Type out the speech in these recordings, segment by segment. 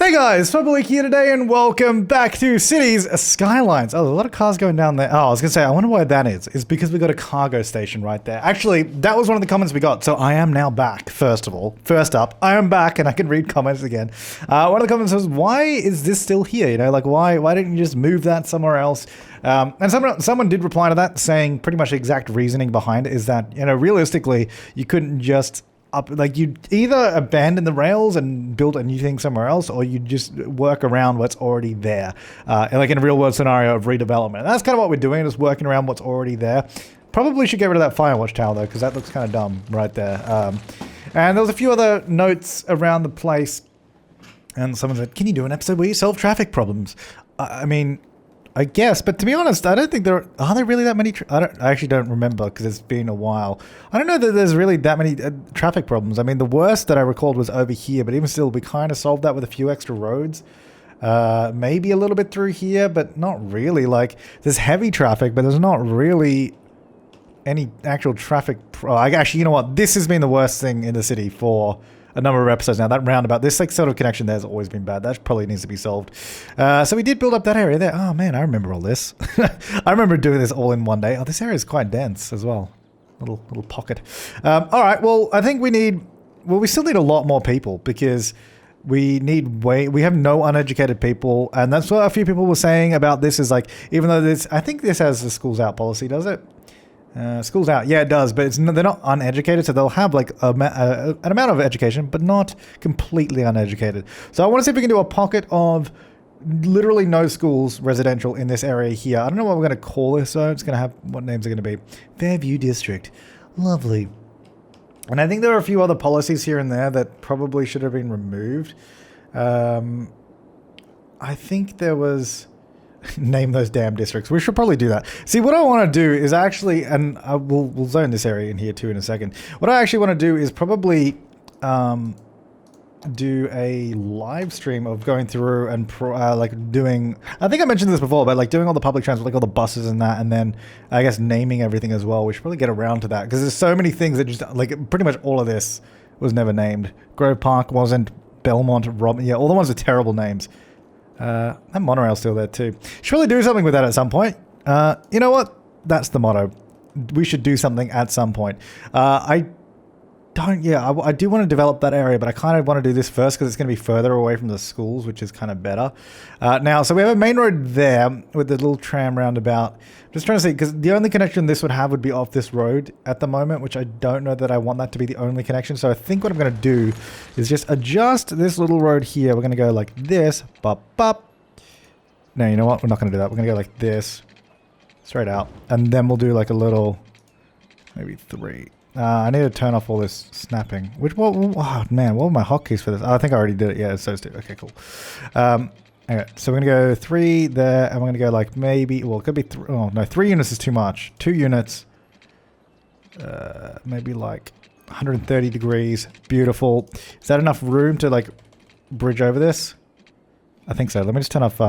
Hey guys, Flabaliki here today and welcome back to Cities Skylines. Oh, there's a lot of cars going down there. Oh, I was going to say, I wonder why that is. It's because we got a cargo station right there. Actually, that was one of the comments we got, so I am now back, first of all. First up, I am back and I can read comments again. One of the comments was, why is this still here? You know, like why didn't you just move that somewhere else? And someone did reply to that saying pretty much the exact reasoning behind it is that, you know, realistically, you couldn't just you'd either abandon the rails and build a new thing somewhere else, or you just work around what's already there, like in a real world scenario of redevelopment. And that's kind of what we're doing, is working around what's already there. Probably should get rid of that Firewatch tower though, because that looks kind of dumb right there. And there was a few other notes around the place, and someone said, "Can you do an episode where you solve traffic problems?" I mean, I guess, but to be honest, I don't think are there really that many? I actually don't remember because it's been a while. I don't know that there's really that many traffic problems. I mean, the worst that I recalled was over here, but even still, we kind of solved that with a few extra roads. Maybe a little bit through here, but not really. Like, there's heavy traffic, but there's not really any actual traffic. Actually, you know what? This has been the worst thing in the city for a number of episodes now. That roundabout, this like sort of connection there has always been bad. That probably needs to be solved. So we did build up that area there. Oh man, I remember all this. I remember doing this all in one day. Oh, this area is quite dense as well. Little pocket. All right. Well, I think we still need a lot more people because we have no uneducated people, and that's what a few people were saying about this. Is like, even though I think this has the schools out policy, does it? Schools out, yeah, it does, but they're not uneducated, so they'll have like an amount of education, but not completely uneducated. So I want to see if we can do a pocket of literally no schools residential in this area here. I don't know what we're going to call this, so it's going to have, what names are going to be? Fairview District. Lovely. And I think there are a few other policies here and there that probably should have been removed. I think there was... Name those damn districts. We should probably do that. See, what I want to do is actually, and we'll zone this area in here too in a second. What I actually want to do is probably do a live stream of going through and like doing, I think I mentioned this before, but like doing all the public transport, like all the buses and that, and then I guess naming everything as well. We should probably get around to that because there's so many things that just, like, pretty much all of this was never named. Grove Park wasn't, Belmont, Robin, yeah, all the ones with terrible names. That monorail's still there too. Should probably do something with that at some point. You know what? That's the motto. We should do something at some point. I do want to develop that area, but I kind of want to do this first because it's going to be further away from the schools, which is kind of better. Now, so we have a main road there with the little tram roundabout. Just trying to see, because the only connection this would have would be off this road at the moment, which I don't know that I want that to be the only connection. So I think what I'm going to do is just adjust this little road here. We're going to go like this. Bop, bop. No, you know what? We're not going to do that. We're going to go like this. Straight out. And then we'll do like a little, maybe 3. I need to turn off all this snapping. Oh man, what were my hotkeys for this? Oh, I think I already did it. Yeah, it's so stupid. Okay, cool. Okay, so we're going to go 3 there, and we're going to go like maybe, well, it could be 3. Oh, no, 3 units is too much. 2 units. Maybe like 130 degrees. Beautiful. Is that enough room to like bridge over this? I think so. Let me just turn off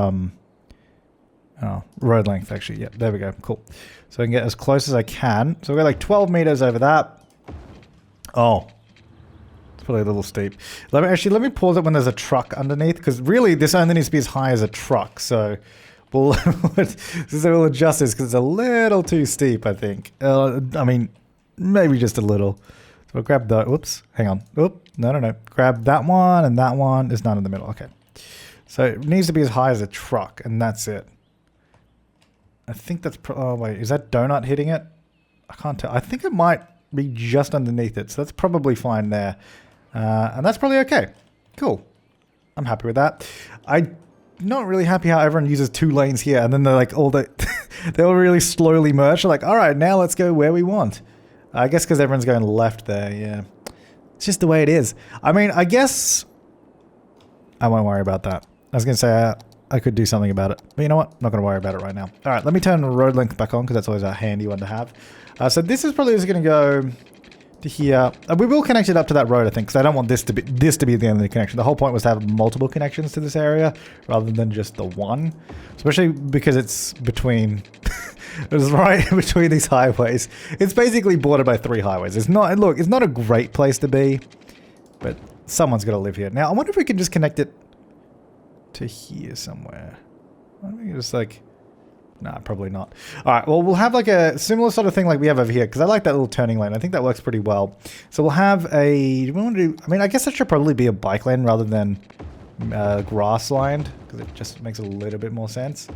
road length, actually. Yeah, there we go. Cool. So I can get as close as I can. So we've got like 12 meters over that. Oh. It's probably a little steep. Let me pause it when there's a truck underneath, because really this only needs to be as high as a truck. So we'll adjust this because it's a little too steep, I think. I mean, maybe just a little. So we'll grab the, whoops, hang on. Oop, no. Grab that one and that one. There's none in the middle. Okay. So it needs to be as high as a truck, and that's it. I think that's, oh wait, is that donut hitting it? I can't tell. I think it might be just underneath it, so that's probably fine there. And that's probably okay. Cool. I'm happy with that. I'm not really happy how everyone uses 2 lanes here, and then they're like, they'll really slowly merge. They're like, all right, now let's go where we want. I guess because everyone's going left there, yeah. It's just the way it is. I mean, I guess I won't worry about that. I was going to say, I could do something about it. But you know what? I'm not going to worry about it right now. All right, let me turn the road length back on because that's always a handy one to have. So this is probably just going to go to here. We will connect it up to that road, I think, because I don't want this to be the only connection. The whole point was to have multiple connections to this area rather than just the one. Especially because it's between... it's right between these highways. It's basically bordered by 3 highways. It's not... Look, it's not a great place to be, but someone's got to live here. Now, I wonder if we can just connect it to here somewhere. Why don't we just like... Nah, probably not. Alright, well, we'll have like a similar sort of thing like we have over here, because I like that little turning lane. I think that works pretty well. So we'll have a... Do we want to do... I mean, I guess that should probably be a bike lane rather than grass lined, because it just makes a little bit more sense.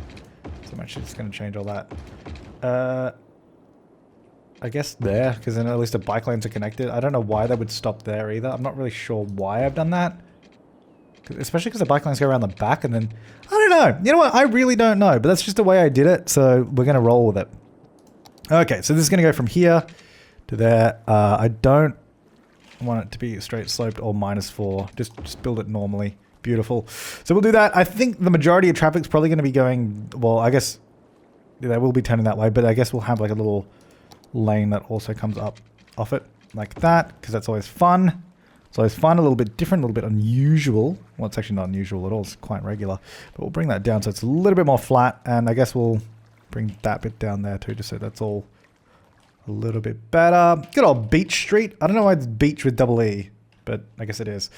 So I'm actually just going to change all that. I guess there, because then at least the bike lanes are connected. I don't know why they would stop there either. I'm not really sure why I've done that. Especially because the bike lanes go around the back and then... I don't know. You know what? I really don't know. But that's just the way I did it. So we're going to roll with it. Okay. So this is going to go from here to there. I don't want it to be straight sloped or -4. Just build it normally. Beautiful. So we'll do that. I think the majority of traffic's probably going to be going... Well, I guess they will be turning that way. But I guess we'll have like a little lane that also comes up off it. Like that. Because that's always fun. So it's fun, a little bit different, a little bit unusual. Well, it's actually not unusual at all. It's quite regular. But we'll bring that down so it's a little bit more flat. And I guess we'll bring that bit down there too, just so that's all a little bit better. Good old Beach Street. I don't know why it's beach with double E, but I guess it is.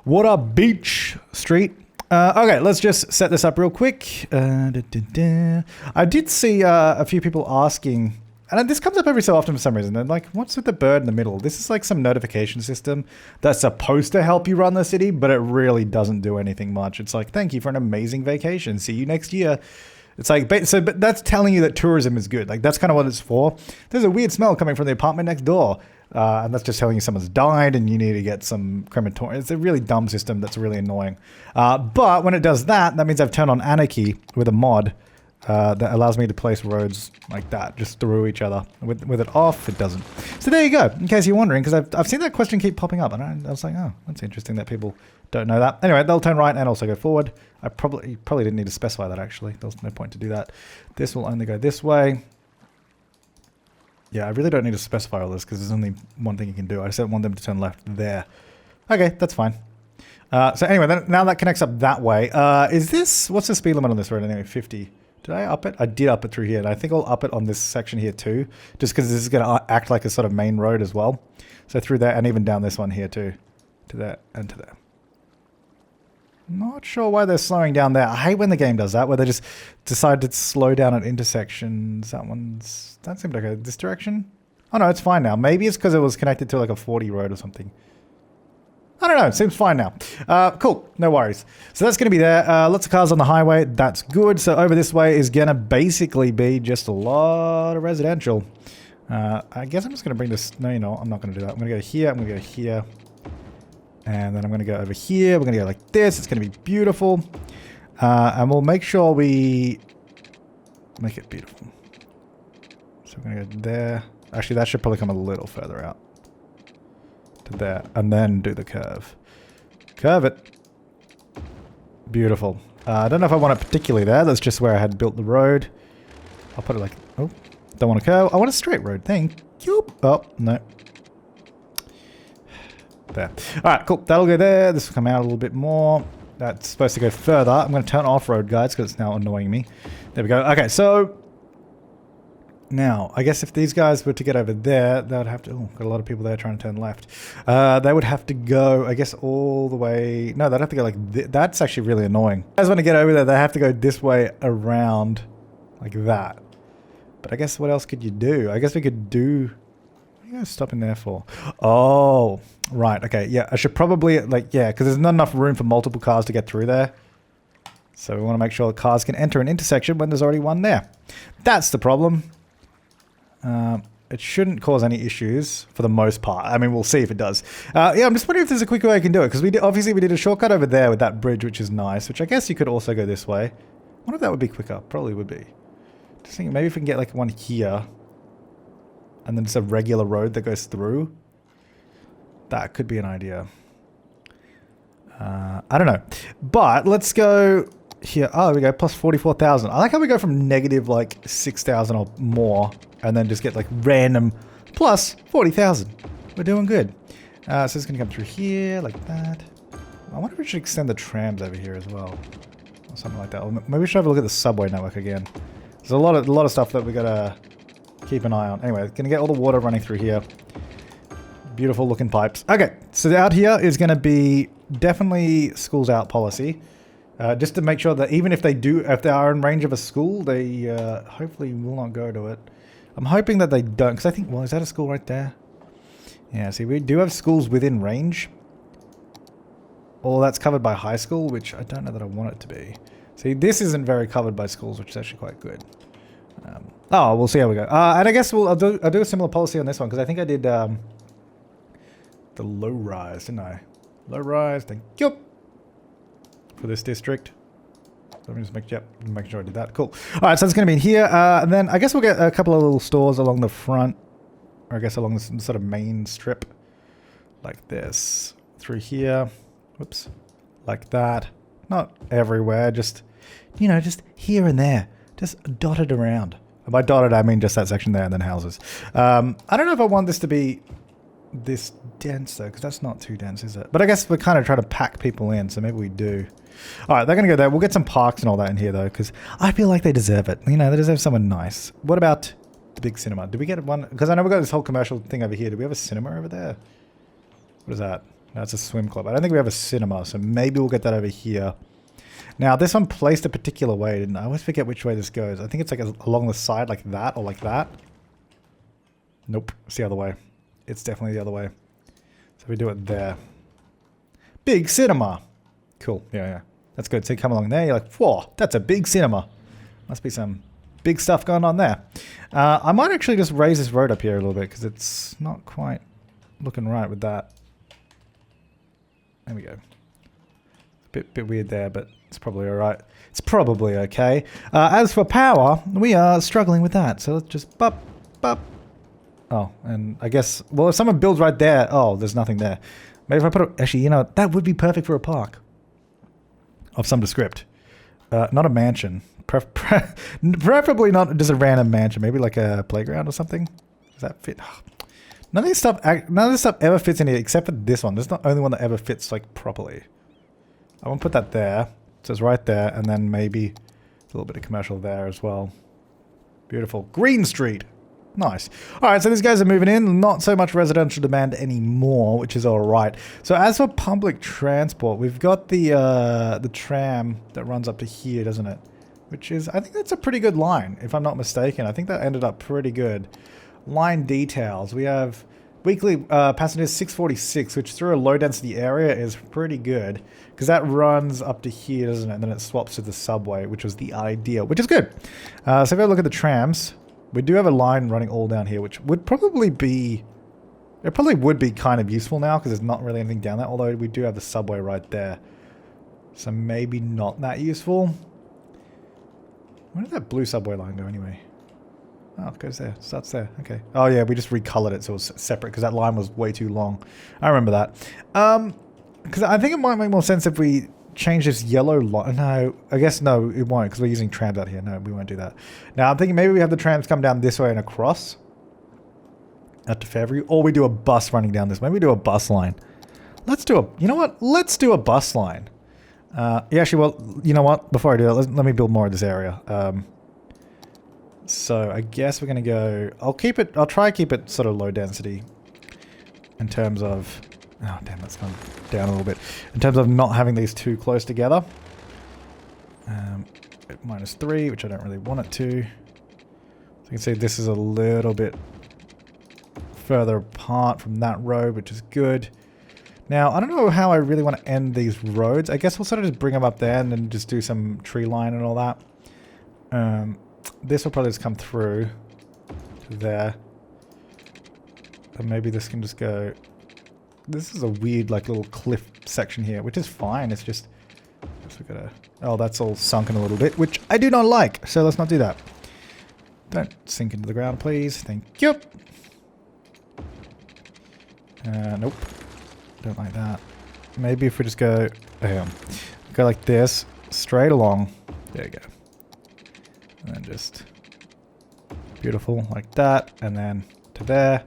What up, Beach Street? Okay, let's just set this up real quick. I did see a few people asking... And this comes up every so often for some reason. They're like, what's with the bird in the middle? This is like some notification system that's supposed to help you run the city, but it really doesn't do anything much. It's like, thank you for an amazing vacation. See you next year. It's like, but that's telling you that tourism is good. Like, that's kind of what it's for. There's a weird smell coming from the apartment next door. And that's just telling you someone's died and you need to get some crematorium. It's a really dumb system that's really annoying. But when it does that, that means I've turned on Anarchy with a mod. That allows me to place roads like that, just through each other. With it off, it doesn't. So there you go, in case you're wondering, because I've seen that question keep popping up, and I was like, oh, that's interesting that people don't know that. Anyway, they'll turn right and also go forward. I probably didn't need to specify that, actually. There was no point to do that. This will only go this way. Yeah, I really don't need to specify all this, because there's only one thing you can do. I just don't want them to turn left there. Okay, that's fine. So anyway, now that connects up that way. Is this... What's the speed limit on this road anyway? 50. Did I up it? I did up it through here. And I think I'll up it on this section here too. Just because this is going to act like a sort of main road as well. So through there and even down this one here too. To there and to there. Not sure why they're slowing down there. I hate when the game does that. Where they just decide to slow down at intersections. That seemed like this direction. Oh no, it's fine now. Maybe it's because it was connected to like a 40 road or something. I don't know. It seems fine now. Cool. No worries. So that's going to be there. Lots of cars on the highway. That's good. So over this way is going to basically be just a lot of residential. I guess I'm just going to bring this... No, you know, I'm not going to do that. I'm going to go here. I'm going to go here. And then I'm going to go over here. We're going to go like this. It's going to be beautiful. And we'll make sure we make it beautiful. So we're going to go there. Actually, that should probably come a little further out. There and then do the curve. Curve it. Beautiful. I don't know if I want it particularly there. That's just where I had built the road. I'll put it like... Oh, don't want to curve. I want a straight road. Thank you. Oh, no. There. Alright, cool. That'll go there. This will come out a little bit more. That's supposed to go further. I'm going to turn off-road, guys, because it's now annoying me. There we go. Okay, so... Now, I guess if these guys were to get over there, they would have to... Oh, got a lot of people there trying to turn left. They would have to go, I guess, all the way... No, they'd have to go like... That's actually really annoying. If you guys want to get over there, they have to go this way around like that. But I guess what else could you do? I guess we could do... What are you guys stopping there for? Oh, right. Okay, yeah. I should probably... Like, yeah, because there's not enough room for multiple cars to get through there. So we want to make sure the cars can enter an intersection when there's already one there. That's the problem. It shouldn't cause any issues for the most part. I mean, we'll see if it does. Yeah, I'm just wondering if there's a quicker way I can do it. Because obviously we did a shortcut over there with that bridge, which is nice. Which I guess you could also go this way. I wonder if that would be quicker. Probably would be. Just thinking maybe if we can get like one here. And then just a regular road that goes through. That could be an idea. I don't know. But let's go... Here, oh, there we go, plus 44,000. I like how we go from negative like 6,000 or more and then just get like random plus 40,000. We're doing good. So it's going to come through here like that. I wonder if we should extend the trams over here as well. Or something like that. Or maybe we should have a look at the subway network again. There's a lot of stuff that we got to keep an eye on. Anyway, going to get all the water running through here. Beautiful looking pipes. Okay, so out here is going to be definitely schools out policy. Just to make sure that even if if they are in range of a school, they hopefully will not go to it. I'm hoping that they don't, because I think, well, is that a school right there? Yeah, see, we do have schools within range. All that's covered by high school, which I don't know that I want it to be. See, this isn't very covered by schools, which is actually quite good. Oh, we'll see how we go. And I guess I'll do a similar policy on this one, because I think I did the low rise, didn't I? Low rise, thank you. For this district. Let me just make sure I did that. Cool. Alright, so it's going to be in here. And then I guess we'll get a couple of little stores along the front. Or I guess along this sort of main strip. Like this. Through here. Whoops. Like that. Not everywhere. Just, you know, just here and there. Just dotted around. And by dotted, I mean just that section there and then houses. I don't know if I want this to be this dense though, because that's not too dense, is it? But I guess we're kind of trying to pack people in, so maybe we do. Alright, they're going to go there. We'll get some parks and all that in here though, because I feel like they deserve it. You know, they deserve someone nice. What about the big cinema? Did we get one? Because I know we've got this whole commercial thing over here. Do we have a cinema over there? What is that? That's a swim club. I don't think we have a cinema, so maybe we'll get that over here. Now, this one placed a particular way, didn't I? I always forget which way this goes. I think it's like along the side like that or like that. Nope, it's the other way. It's definitely the other way. So we do it there. Big cinema. Cool. Yeah. That's good. So you come along there, you're like, whoa, that's a big cinema. Must be some big stuff going on there. I might actually just raise this road up here a little bit because it's not quite looking right with that. There we go. Bit weird there, but it's probably alright. It's probably okay. As for power, we are struggling with that. So let's just bop. Oh, and I guess, well, if someone builds right there, oh, there's nothing there. Maybe if I put actually, you know, that would be perfect for a park. Of some descript. Not a mansion. Preferably not just a random mansion. Maybe like a playground or something. Does that fit? None of this stuff ever fits in here except for this one. This is the only one that ever fits like properly. I want to put that there. So it's right there, and then maybe a little bit of commercial there as well. Beautiful. Green Street. Nice. Alright, so these guys are moving in. Not so much residential demand anymore, which is alright. So as for public transport, we've got the tram that runs up to here, doesn't it? Which is, I think that's a pretty good line, if I'm not mistaken. I think that ended up pretty good. Line details. We have weekly passengers 646, which through a low density area is pretty good. Because that runs up to here, doesn't it? And then it swaps to the subway, which was the idea, which is good. So if I look at the trams, we do have a line running all down here, which would probably be... It probably would be kind of useful now, because there's not really anything down there. Although we do have the subway right there. So maybe not that useful. Where did that blue subway line go anyway? Oh, it goes there. Starts there. Okay. Oh yeah, we just recolored it so it was separate, because that line was way too long. I remember that. Because I think it might make more sense if we change this yellow line. No, I guess no, it won't, because we're using trams out here. No, we won't do that. Now I'm thinking maybe we have the trams come down this way and across out to Fairview, or we do a bus running down this. Maybe we do a bus line. Let's do a, you know what? Let's do a bus line. Yeah, actually, well, you know what? Before I do that, let me build more of this area. So I guess we're going to go, I'll try to keep it sort of low density in terms of, oh damn, that's gone down a little bit. In terms of not having these too close together. -3, which I don't really want it to. So you can see this is a little bit further apart from that road, which is good. Now, I don't know how I really want to end these roads. I guess we'll sort of just bring them up there and then just do some tree line and all that. This will probably just come through to there. And maybe this can just go... This is a weird, like, little cliff section here, which is fine. It's just... we gotta, oh, that's all sunken a little bit, which I do not like. So let's not do that. Don't sink into the ground, please. Thank you. Nope. Don't like that. Maybe if we just go... go like this. Straight along. There you go. And then just... beautiful, like that. And then to there.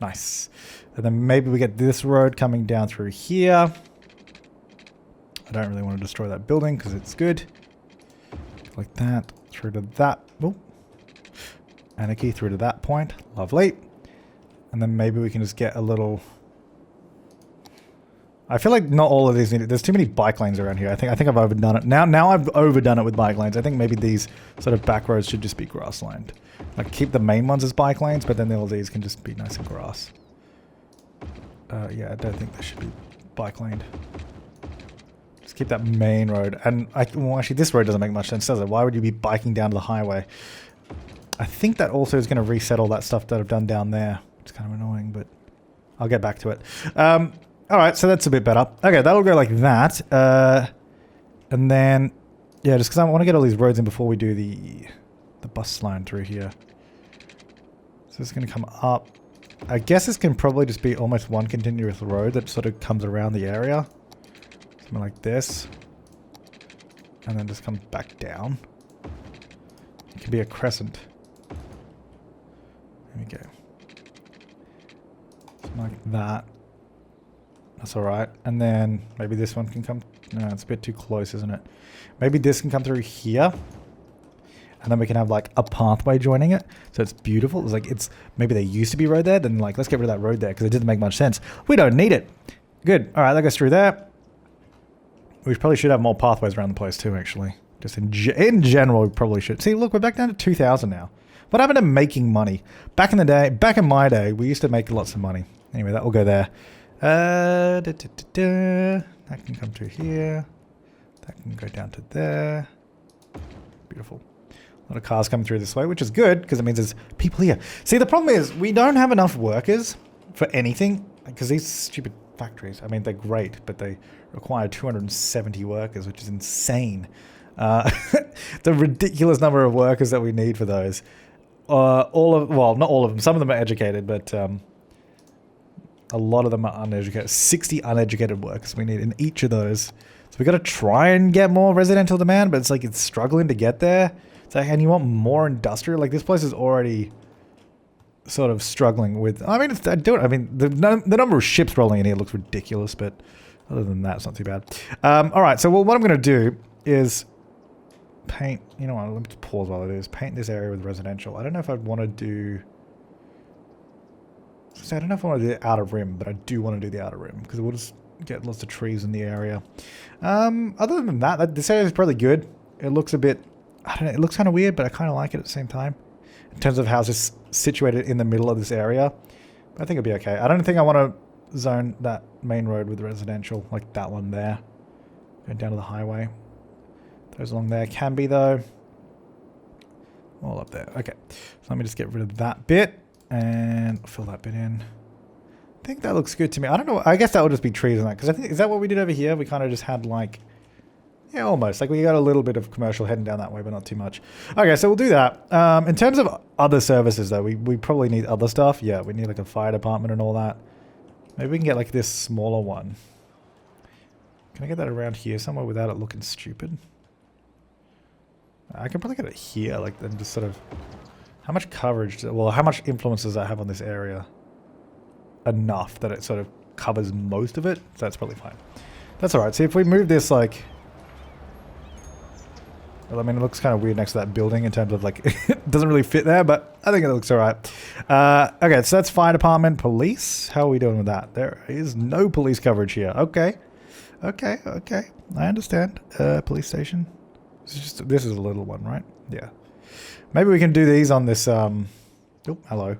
Nice. And then maybe we get this road coming down through here. I don't really want to destroy that building because it's good. Like that. Through to that. Oh. Anarchy through to that point. Lovely. And then maybe we can just get a little... I feel like not all of these need it. There's too many bike lanes around here. I think I've overdone it. Now I've overdone it with bike lanes. I think maybe these sort of back roads should just be grassland. Like keep the main ones as bike lanes, but then all these can just be nice and grass. Yeah, I don't think they should be bike laned. Just keep that main road. And well, actually, this road doesn't make much sense, does it? Why would you be biking down to the highway? I think that also is going to reset all that stuff that I've done down there. It's kind of annoying, but I'll get back to it. All right, so that's a bit better. Okay, that'll go like that. And then, yeah, just because I want to get all these roads in before we do the bus line through here. So it's going to come up. I guess this can probably just be almost one continuous road that sort of comes around the area. Something like this. And then just comes back down. It can be a crescent. There we go. Something like that. That's alright. And then maybe this one can come... No, it's a bit too close, isn't it? Maybe this can come through here. And then we can have like a pathway joining it. So it's beautiful. It's like it's... Maybe there used to be road there. Then like, let's get rid of that road there because it didn't make much sense. We don't need it. Good. Alright, that goes through there. We probably should have more pathways around the place too, actually. Just in general, we probably should. See, look, we're back down to 2,000 now. What happened to making money? Back in the day, back in my day, we used to make lots of money. Anyway, that will go there. That can come to here. That can go down to there. Beautiful. A lot of cars coming through this way, which is good because it means there's people here. See, the problem is we don't have enough workers for anything because these stupid factories, I mean, they're great, but they require 270 workers, which is insane. The ridiculous number of workers that we need for those. Well, not all of them. Some of them are educated, but a lot of them are uneducated. 60 uneducated workers we need in each of those. So we got to try and get more residential demand, but it's like it's struggling to get there. It's like, and you want more industrial? Like this place is already sort of struggling with. I mean, the number of ships rolling in here looks ridiculous, but other than that, it's not too bad. All right, so what I'm going to do is paint. You know what? Let me just pause while it is. Paint this area with residential. I don't know if I'd want to do. So I don't know if I want to do the outer rim, but I do want to do the outer rim because we'll just get lots of trees in the area. Other than that, this area is probably good. It looks a bit, I don't know, it looks kind of weird, but I kind of like it at the same time. In terms of how it's situated in the middle of this area. But I think it'll be okay. I don't think I want to zone that main road with residential, like that one there. Going down to the highway. Those along there can be though. All up there. Okay. So let me just get rid of that bit. And fill that bit in. I think that looks good to me. I don't know. I guess that would just be trees and that. Because I think, is that what we did over here? We kind of just had like, yeah, almost. Like we got a little bit of commercial heading down that way, but not too much. Okay, so we'll do that. In terms of other services though, we probably need other stuff. Yeah, we need like a fire department and all that. Maybe we can get like this smaller one. Can I get that around here somewhere without it looking stupid? I can probably get it here, like then just sort of... How much coverage, how much influence does that have on this area? Enough that it sort of covers most of it, so that's probably fine. That's alright. See, if we move this like... Well, I mean, it looks kind of weird next to that building in terms of like, it doesn't really fit there, but I think it looks alright. Okay, so that's fire department, police. How are we doing with that? There is no police coverage here. Okay. Okay. I understand. Police station. This is a little one, right? Yeah. Maybe we can do these on this, oh, hello.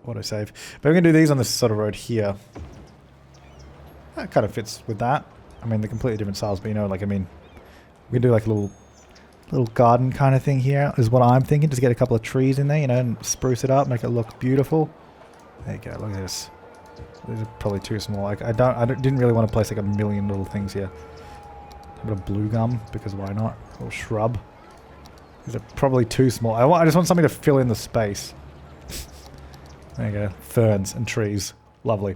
Autosave. But we can do these on this sort of road here. That kind of fits with that. I mean, they're completely different styles, but you know, like, I mean, we can do like a little garden kind of thing here, is what I'm thinking. Just get a couple of trees in there, you know, and spruce it up, make it look beautiful. There you go, look at this. These are probably too small. Like, I didn't really want to place like a million little things here. A bit of blue gum, because why not? A little shrub. These are probably too small. I just want something to fill in the space. There you go. Ferns and trees. Lovely.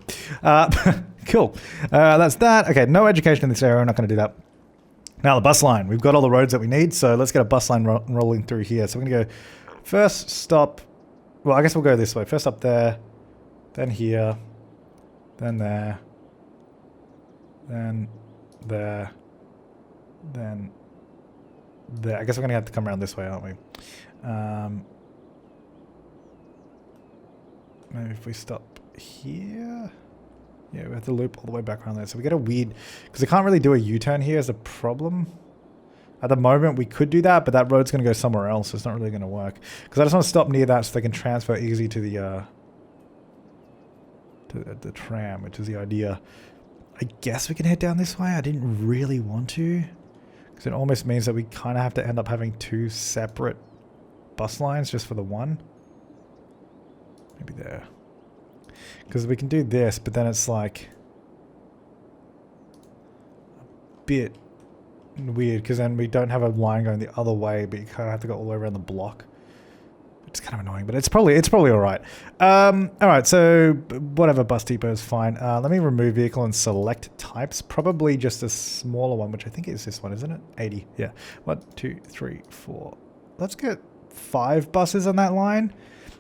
Cool. That's that. Okay, no education in this area. I'm not going to do that. Now the bus line. We've got all the roads that we need, so let's get a bus line rolling through here. So we're going to go first stop... Well, I guess we'll go this way. First up there, then here, then there, then there, then... there. I guess we're going to have to come around this way, aren't we? Maybe if we stop here... Yeah, we have to loop all the way back around there. So we get a weird... Because I can't really do a U-turn here as a problem. At the moment, we could do that, but that road's going to go somewhere else, so it's not really going to work. Because I just want to stop near that so they can transfer easy to the tram, which is the idea. I guess we can head down this way. I didn't really want to. Because it almost means that we kind of have to end up having two separate bus lines just for the one. Maybe there. Because we can do this, but then it's like a bit weird, because then we don't have a line going the other way, but you kind of have to go all the way around the block. It's kind of annoying, but it's probably all right. All right, so whatever, bus depot is fine. Let me remove vehicle and select types. Probably just a smaller one, which I think is this one, isn't it? 80. Yeah. 1, 2, 3, 4. Let's get 5 buses on that line.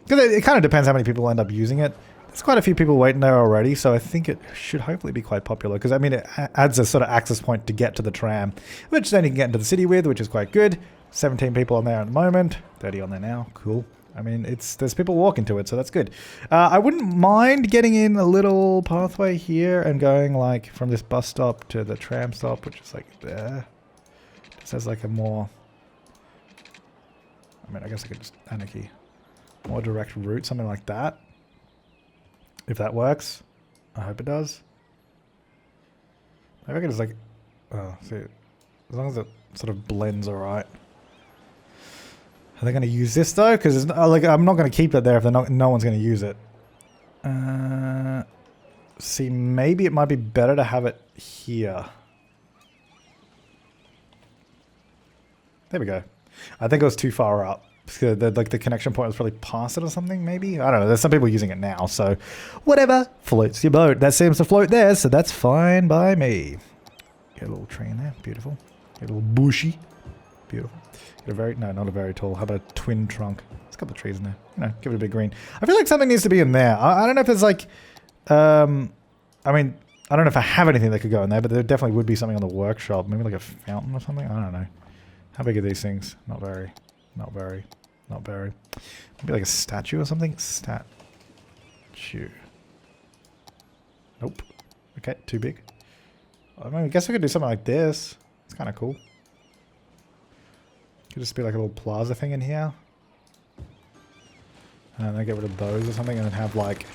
Because it kind of depends how many people end up using it. There's quite a few people waiting there already, so I think it should hopefully be quite popular. Because, I mean, it adds a sort of access point to get to the tram, which then you can get into the city with, which is quite good. 17 people on there at the moment. 30 on there now. Cool. I mean, there's people walking to it, so that's good. I wouldn't mind getting in a little pathway here and going, like, from this bus stop to the tram stop, which is, like, there. This has, like, a more... I mean, I guess I could just... Anarchy. More direct route, something like that. If that works. I hope it does. Maybe I can just like... Oh, see. As long as it sort of blends alright. Are they going to use this though? Because like, I'm not going to keep it there if they're not, no one's going to use it. See, maybe it might be better to have it here. There we go. I think it was too far up. Like the connection point was probably past it or something, maybe? I don't know. There's some people using it now, so whatever. Floats your boat. That seems to float there, so that's fine by me. Get a little tree in there. Beautiful. Get a little bushy. Beautiful. Get a very... No, not a very tall. How about a twin trunk? There's a couple of trees in there. You know, give it a bit green. I feel like something needs to be in there. I don't know if there's like... I mean, I don't know if I have anything that could go in there, but there definitely would be something on the workshop. Maybe like a fountain or something? I don't know. How big are these things? Not very. Not very. Not very. Maybe like a statue or something? Statue. Nope. Okay, too big. I mean, I guess I could do something like this. It's kind of cool. Could just be like a little plaza thing in here. And then get rid of those or something and then have like...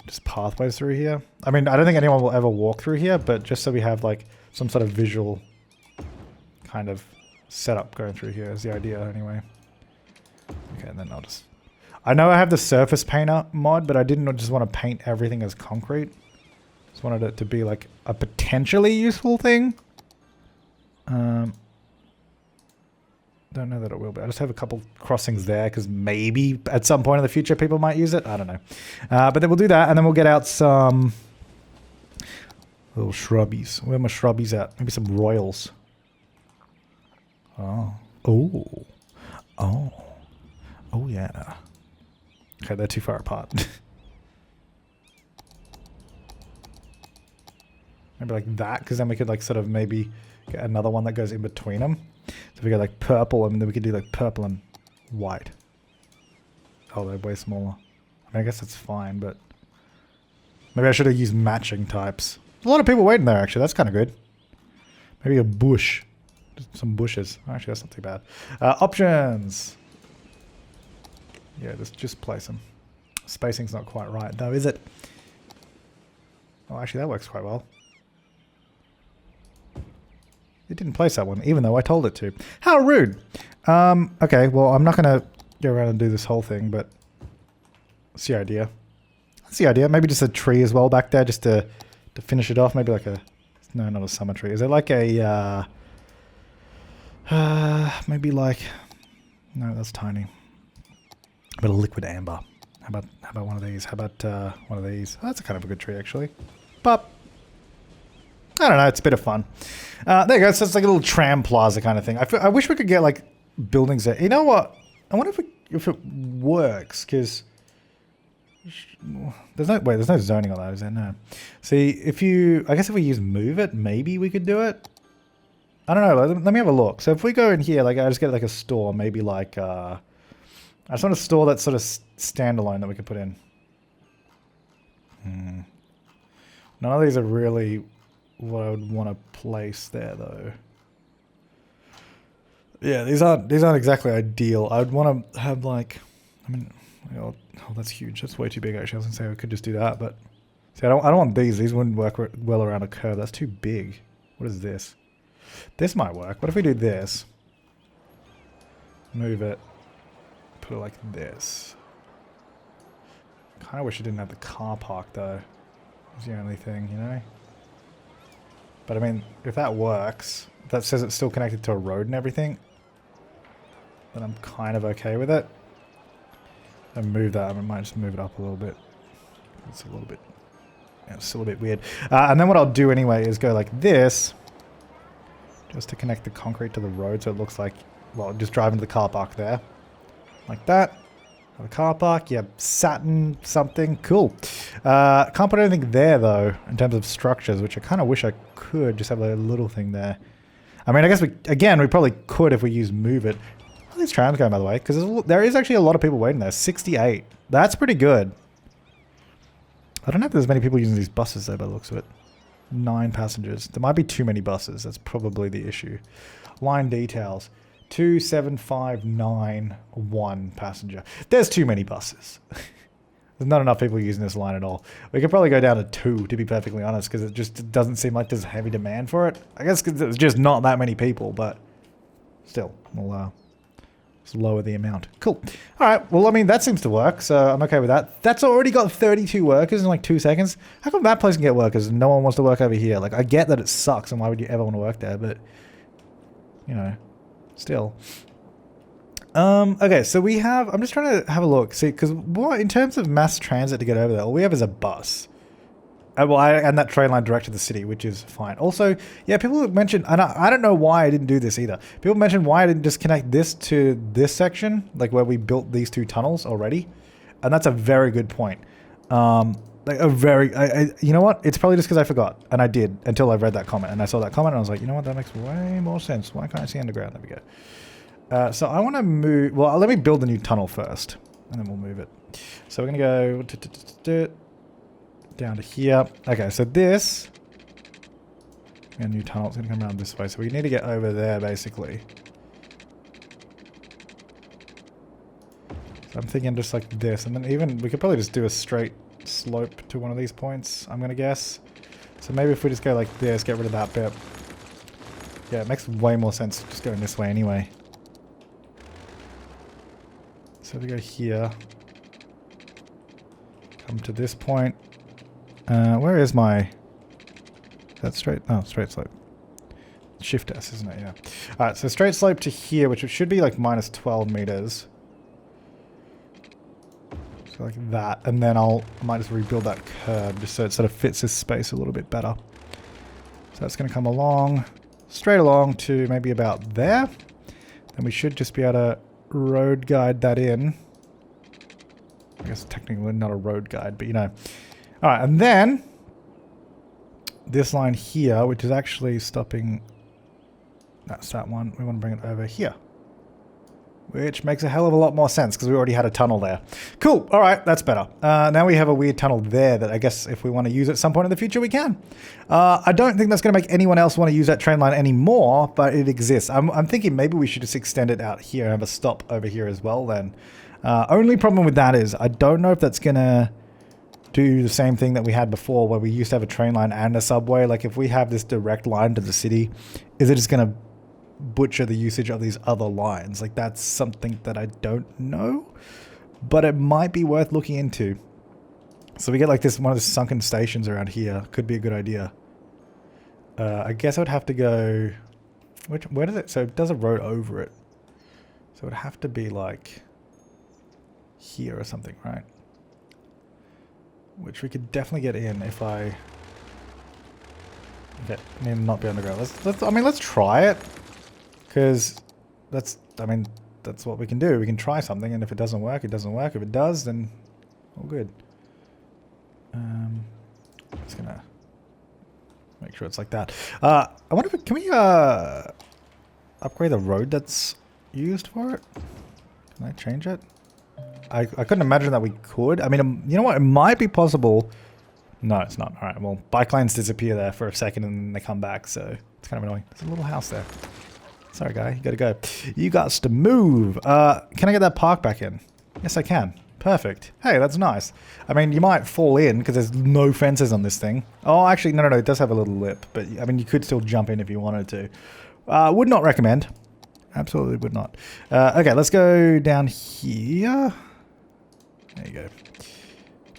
just pathways through here. I mean, I don't think anyone will ever walk through here, but just so we have like some sort of visual kind of setup going through here is the idea anyway. Okay, and then I'll just... I know I have the surface painter mod, but I didn't just want to paint everything as concrete. Just wanted it to be like a potentially useful thing. Don't know that it will, but I just have a couple crossings there because maybe at some point in the future people might use it. I don't know. But then we'll do that and then we'll get out some little shrubbies. Where are my shrubbies at? Maybe some royals. Oh. Oh. Oh. Oh, yeah. Okay, they're too far apart. Maybe like that, because then we could like sort of maybe get another one that goes in between them. So if we go like purple, and then we could do like purple and white. Oh, they're way smaller. I mean, I guess that's fine, but maybe I should have used matching types. There's a lot of people waiting there, actually. That's kind of good. Maybe a bush. Just some bushes. Actually, that's not too bad. Options. Yeah, just place them. Spacing's not quite right, though, is it? Oh, actually, that works quite well. It didn't place that one, even though I told it to. How rude! Okay, well, I'm not going to go around and do this whole thing, but that's the idea. That's the idea. Maybe just a tree as well back there, just to finish it off. Maybe like a... No, not a summer tree. Is it like a... maybe like... No, that's tiny. But a liquid amber. How about one of these? How about one of these? Oh, that's a kind of a good tree, actually. But... I don't know, it's a bit of fun. There you go, so it's like a little tram plaza kind of thing. I wish we could get like buildings there. You know what? I wonder if it works, because there's no zoning on that, is there? No. See, I guess if we use move it, maybe we could do it. I don't know, let me have a look. So if we go in here, like I just get like a store, maybe like, I just want a store that's sort of standalone that we could put in. None of these are really what I would want to place there, though. Yeah, these aren't exactly ideal. I would want to have like, I mean, oh, that's huge. That's way too big. Actually, I was gonna say we could just do that, but see, I don't want these. These wouldn't work well around a curve. That's too big. What is this? This might work. What if we do this? Move it. Put it like this. Kind of wish I didn't have the car park though. It's the only thing, you know. But I mean, if that works, if that says it's still connected to a road and everything, then I'm kind of okay with it. And move that. I might just move it up a little bit. It's a little bit, yeah, it's still a bit weird. And then what I'll do anyway is go like this, just to connect the concrete to the road, so it looks like, well, just drive into the car park there, like that. The car park, yeah, Saturn something, cool. Can't put anything there though, in terms of structures, which I kind of wish I could just have a little thing there. I mean, I guess we probably could if we use move it. How are these trams going, by the way? Because there is actually a lot of people waiting there. 68. That's pretty good. I don't know if there's many people using these buses though, by the looks of it. 9 passengers. There might be too many buses. That's probably the issue. Line details. 2, 7, 5, 9, 1 passenger. There's too many buses. There's not enough people using this line at all. We could probably go down to 2, to be perfectly honest, because it just doesn't seem like there's heavy demand for it. I guess because there's just not that many people, but still, we'll just lower the amount. Cool. All right. Well, I mean, that seems to work, so I'm okay with that. That's already got 32 workers in like 2 seconds. How come that place can get workers and no one wants to work over here? Like, I get that it sucks, and why would you ever want to work there, but, you know... Still. Okay, so we have... I'm just trying to have a look. See, because in terms of mass transit to get over there, all we have is a bus. And that train line direct to the city, which is fine. Also, yeah, people mentioned... And I don't know why I didn't do this either. People mentioned why I didn't just connect this to this section, like where we built these 2 tunnels already. And that's a very good point. Like a very... you know what? It's probably just because I forgot. And I did until I read that comment. And I saw that comment and I was like, you know what? That makes way more sense. Why can't I see underground? There we go. So I want to move... Well, let me build a new tunnel first. And then we'll move it. So we're going to go... down to here. Okay, so this... A new tunnel. It's going to come around this way. So we need to get over there, basically. So I'm thinking just like this. And then even... We could probably just do a straight... slope to one of these points, I'm gonna guess. So maybe if we just go like this, get rid of that bit. Yeah, it makes way more sense just going this way anyway. So we go here. Come to this point. Where is my... Is that straight? Oh, straight slope. Shift S, isn't it? Yeah. Alright, so straight slope to here, which should be like minus 12 meters. So like that, and then I might just rebuild that curb just so it sort of fits this space a little bit better. So that's going to come along, straight along to maybe about there. Then we should just be able to road guide that in. I guess technically not a road guide, but you know. Alright, and then this line here, which is actually stopping, that's that one, we want to bring it over here. Which makes a hell of a lot more sense because we already had a tunnel there. Cool. All right. That's better. Now we have a weird tunnel there that I guess if we want to use at some point in the future, we can. I don't think that's going to make anyone else want to use that train line anymore, but it exists. I'm thinking maybe we should just extend it out here and have a stop over here as well then. Only problem with that is I don't know if that's going to do the same thing that we had before where we used to have a train line and a subway. Like if we have this direct line to the city, is it just going to butcher the usage of these other lines? Like that's something that I don't know, but it might be worth looking into. So we get like this one of the sunken stations around here. Could be a good idea. I guess I would have to go... Where does it... So it does a road over it. So it would have to be like here or something, right? Which we could definitely get in if I... Okay, I mean, not be underground. Let's try it. Because that's what we can do. We can try something, and if it doesn't work, it doesn't work. If it does, then all good. Just gonna make sure it's like that. I wonder if can we upgrade the road that's used for it? Can I change it? I couldn't imagine that we could. I mean, you know what? It might be possible No, it's not. All right, well, bike lanes disappear there for a second and then they come back, so it's kind of annoying. There's a little house there. Sorry, guy, you gotta go. You got to move. Can I get that park back in? Yes, I can. Perfect. Hey, that's nice. I mean, you might fall in because there's no fences on this thing. Oh, actually, no, it does have a little lip, but I mean, you could still jump in if you wanted to. Would not recommend. Absolutely would not. Okay, let's go down here. There you go.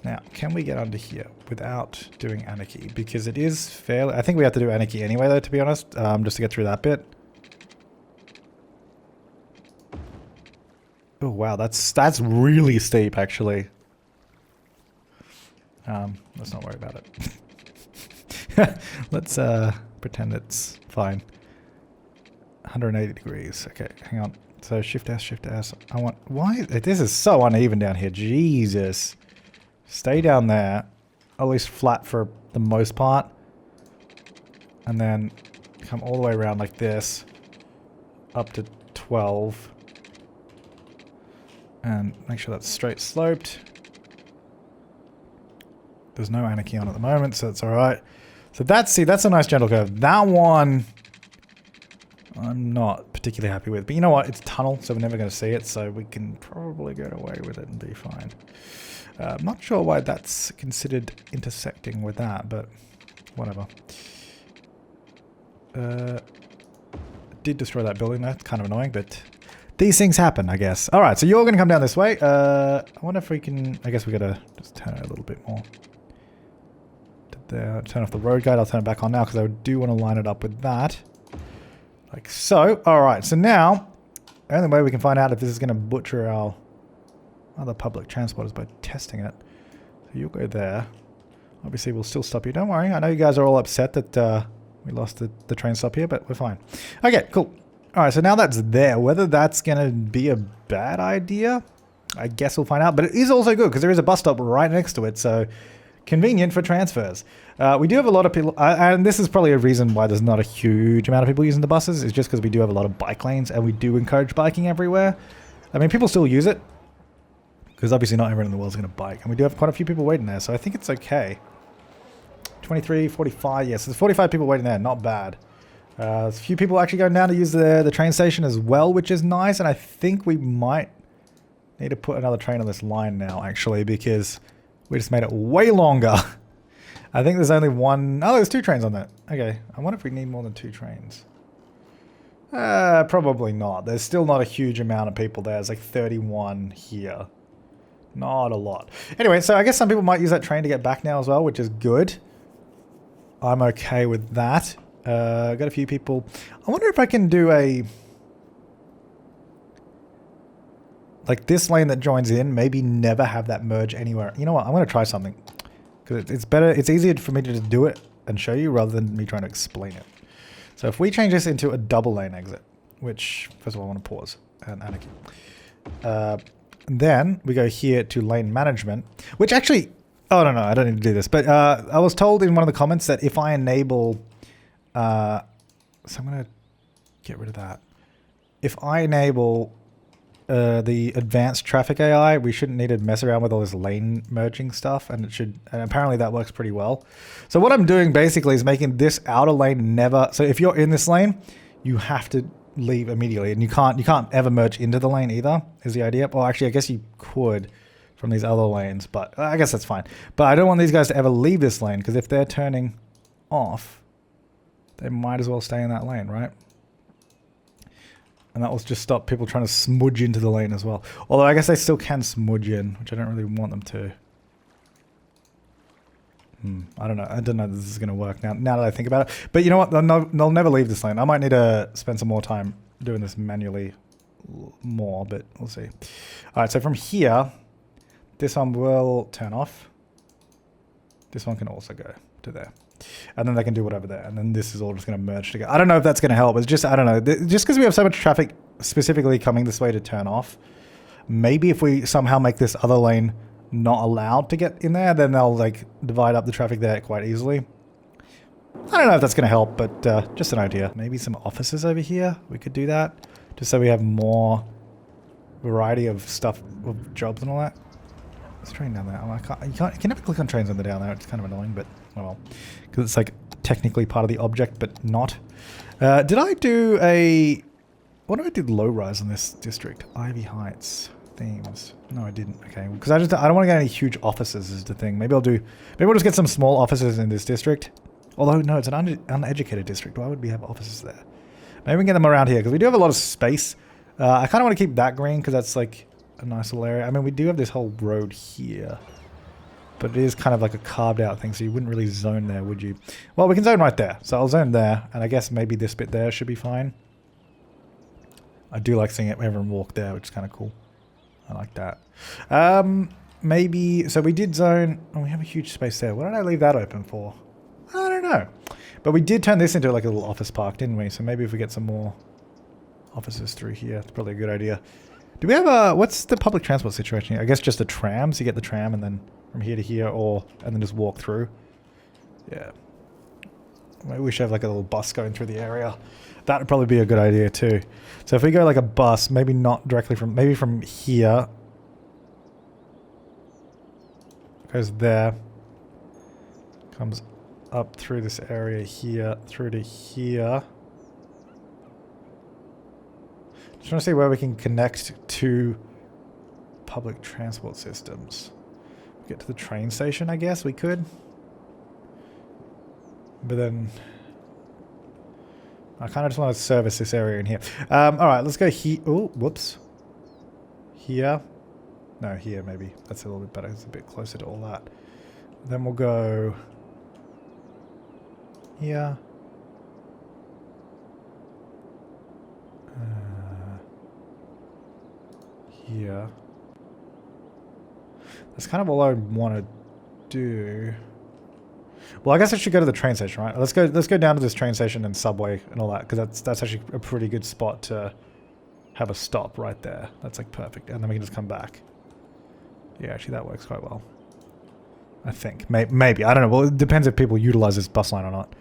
Now, can we get under here without doing anarchy? Because it is fairly... I think we have to do anarchy anyway, though, to be honest, just to get through that bit. Oh, wow, that's really steep, actually. Let's not worry about it. Let's pretend it's fine. 180 degrees. Okay, hang on. So shift S, shift S. I want... Why? This is so uneven down here. Jesus. Stay down there, at least flat for the most part, and then come all the way around like this, up to 12, and make sure that's straight sloped. There's no anarchy on at the moment, so it's alright. So that's a nice gentle curve. That one, I'm not particularly happy with, but you know what, it's a tunnel, so we're never going to see it, so we can probably get away with it and be fine. I'm not sure why that's considered intersecting with that, but whatever. Did destroy that building there. It's kind of annoying, but these things happen, I guess. All right, so you're going to come down this way. I wonder if we can... I guess we got to just turn it a little bit more. There, turn off the road guide. I'll turn it back on now because I do want to line it up with that. Like so. All right, so now, the only way we can find out if this is going to butcher our other public transport is by testing it. So you'll go there. Obviously, we'll still stop you. Don't worry. I know you guys are all upset that we lost the train stop here, but we're fine. Okay, cool. All right, so now that's there. Whether that's going to be a bad idea, I guess we'll find out. But it is also good because there is a bus stop right next to it, so convenient for transfers. We do have a lot of people, and this is probably a reason why there's not a huge amount of people using the buses, is just because we do have a lot of bike lanes, and we do encourage biking everywhere. I mean, people still use it, because obviously not everyone in the world is going to bike. And we do have quite a few people waiting there, so I think it's okay. 23, 45, yes, there's 45 people waiting there, not bad. There's a few people actually going down to use the train station as well, which is nice, and I think we might need to put another train on this line now, actually, because we just made it way longer. I think there's only one... Oh, there's 2 trains on that. Okay, I wonder if we need more than 2 trains. Probably not. There's still not a huge amount of people there. There's like 31 here. Not a lot. Anyway, so I guess some people might use that train to get back now as well, which is good. I'm okay with that. Got a few people. I wonder if I can do a... like this lane that joins in, maybe never have that merge anywhere. You know what? I'm going to try something. Because it's better, it's easier for me to just do it and show you rather than me trying to explain it. So if we change this into a double lane exit, which, first of all, I want to pause and anarchy. Then we go here to lane management, which actually, oh, no, I don't need to do this. But I was told in one of the comments that if I enable, so I'm going to get rid of that. If I enable the advanced traffic AI, we shouldn't need to mess around with all this lane merging stuff, and it should, and apparently that works pretty well. So what I'm doing basically is making this outer lane never, so if you're in this lane, you have to leave immediately, and you can't ever merge into the lane either, is the idea. Well, actually, I guess you could from these other lanes, but I guess that's fine. But I don't want these guys to ever leave this lane, because if they're turning off, they might as well stay in that lane, right? And that will just stop people trying to smudge into the lane as well. Although I guess they still can smudge in, which I don't really want them to. I don't know. I don't know if this is going to work now that I think about it. But you know what? They'll never leave this lane. I might need to spend some more time doing this manually more, but we'll see. All right, so from here, this one will turn off. This one can also go to there. And then they can do whatever there. And then this is all just going to merge together. I don't know if that's going to help. It's just, I don't know. Just because we have so much traffic specifically coming this way to turn off, maybe if we somehow make this other lane not allowed to get in there, then they'll like divide up the traffic there quite easily. I don't know if that's going to help, but just an idea. Maybe some offices over here. We could do that. Just so we have more variety of stuff, of jobs and all that. There's a train down there. Oh, you can never click on trains when they're down there. It's kind of annoying, but oh well. Because it's like technically part of the object, but not. Did I do a... What if I did low rise in this district? Ivy Heights. Themes. No, I didn't. Okay. Because I don't want to get any huge offices is the thing. Maybe we'll just get some small offices in this district. Although, no, it's an uneducated district. Why would we have offices there? Maybe we can get them around here because we do have a lot of space. I kind of want to keep that green because that's like a nice little area. I mean, we do have this whole road here. But it is kind of like a carved out thing, so you wouldn't really zone there, would you? Well, we can zone right there. So I'll zone there, and I guess maybe this bit there should be fine. I do like seeing everyone walk there, which is kind of cool. I like that. Maybe... So we did zone... Oh, we have a huge space there. What did I leave that open for? I don't know. But we did turn this into like a little office park, didn't we? So maybe if we get some more offices through here, it's probably a good idea. Do we have a... What's the public transport situation here? I guess just the trams. You get the tram and then from here to here, and then just walk through. Yeah. Maybe we should have like a little bus going through the area. That would probably be a good idea too. So if we go like a bus, maybe not directly from... Maybe from here. Goes there. Comes up through this area here, through to here. Just trying to see where we can connect to public transport systems. Get to the train station, I guess we could. But then... I kind of just want to service this area in here. Alright, let's go here. Oh, whoops. Here. No, here maybe. That's a little bit better. It's a bit closer to all that. Then we'll go... Here. Here. That's kind of all I want to do. Well, I guess I should go to the train station, right? Let's go down to this train station and subway and all that, because that's actually a pretty good spot to have a stop right there. That's like perfect, and then we can just come back. Yeah, actually that works quite well. I think maybe I don't know. Well, it depends if people utilize this bus line or not.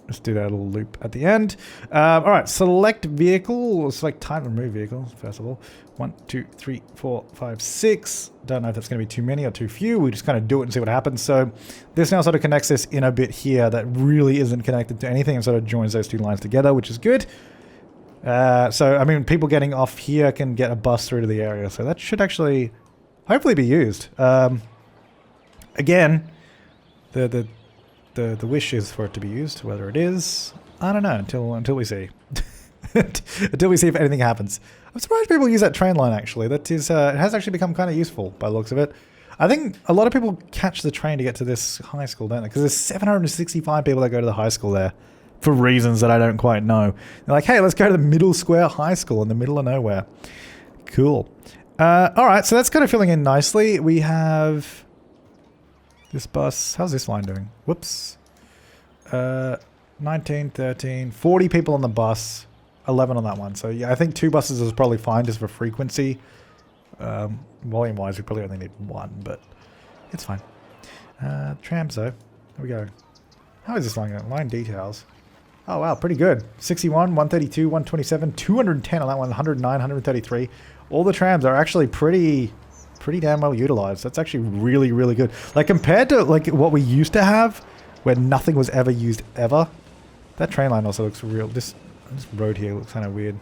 Let's do that little loop at the end. All right, select vehicle. Select time to remove vehicle, first of all. 1, 2, 3, 4, 5, 6. Don't know if that's going to be too many or too few. We just kind of do it and see what happens. So this now sort of connects this in a bit here that really isn't connected to anything and sort of joins those two lines together, which is good. So, I mean, people getting off here can get a bus through to the area. So that should actually hopefully be used. Again, the wish is for it to be used. Whether it is, I don't know until we see. Until we see if anything happens. I'm surprised people use that train line actually. That is, it has actually become kind of useful by the looks of it. I think a lot of people catch the train to get to this high school, don't they? Because there's 765 people that go to the high school there for reasons that I don't quite know. They're like, hey, let's go to the middle square high school in the middle of nowhere. Cool. All right, so that's kind of filling in nicely. We have this bus. How's this line doing? Whoops. 19, 13, 40 people on the bus. 11 on that one. So yeah, I think 2 buses is probably fine just for frequency. Volume wise, we probably only need 1, but it's fine. Trams though. There we go. How is this line going? Line details. Oh wow, pretty good. 61, 132, 127, 210 on that one, 109, 133. All the trams are actually pretty damn well utilized. That's actually really, really good. Like compared to like what we used to have, where nothing was ever used ever. That train line also looks real. This road here looks kind of weird.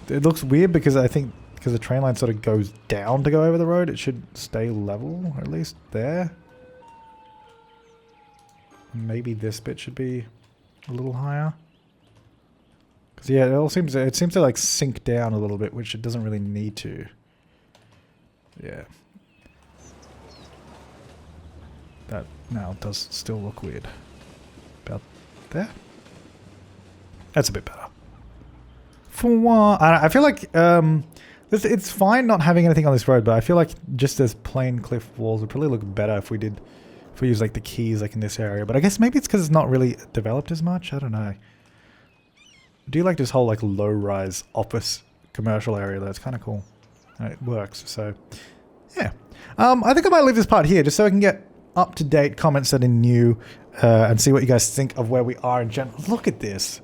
It looks weird because I think because the train line sort of goes down to go over the road, it should stay level, or at least there. Maybe this bit should be a little higher. Because yeah, it seems to like sink down a little bit, which it doesn't really need to. Yeah. That now does still look weird. About there. That's a bit better. For what? I feel like it's fine not having anything on this road, but I feel like just as plain cliff walls would probably look better if we use like the keys like in this area. But I guess maybe it's because it's not really developed as much. I don't know. I do like this whole like low-rise office commercial area though. It's kind of cool. And it works. So yeah. I think I might leave this part here just so I can get up-to-date comments that are new and see what you guys think of where we are in general. Look at this.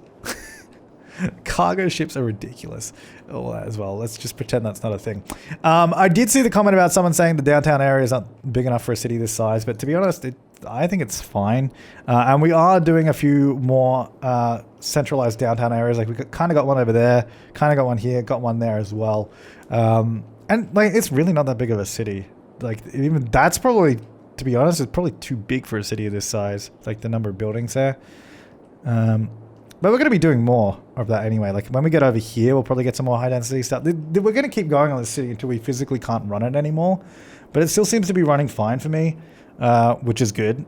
Cargo ships are ridiculous. All that as well. Let's just pretend that's not a thing. I did see the comment about someone saying the downtown area is not big enough for a city this size, but to be honest, I think it's fine. And we are doing a few more centralized downtown areas. Like we kind of got one over there, kind of got one here, got one there as well. And like it's really not that big of a city. Like even that's probably, to be honest, it's probably too big for a city of this size. Like the number of buildings there. But we're going to be doing more of that anyway. Like when we get over here, we'll probably get some more high density stuff. We're going to keep going on this city until we physically can't run it anymore. But it still seems to be running fine for me, which is good.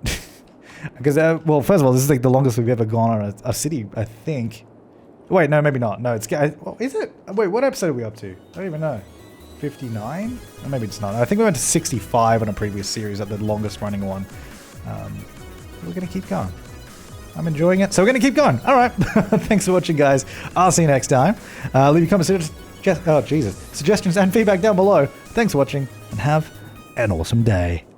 Because, well, first of all, this is like the longest we've ever gone on a city, I think. Wait, no, maybe not. No, is it? Wait, what episode are we up to? I don't even know. 59? Or maybe it's not. I think we went to 65 on a previous series at the longest running one. We're going to keep going. I'm enjoying it, so we're going to keep going. All right. Thanks for watching, guys. I'll see you next time. Leave your comments, suggestions and feedback down below. Thanks for watching, and have an awesome day.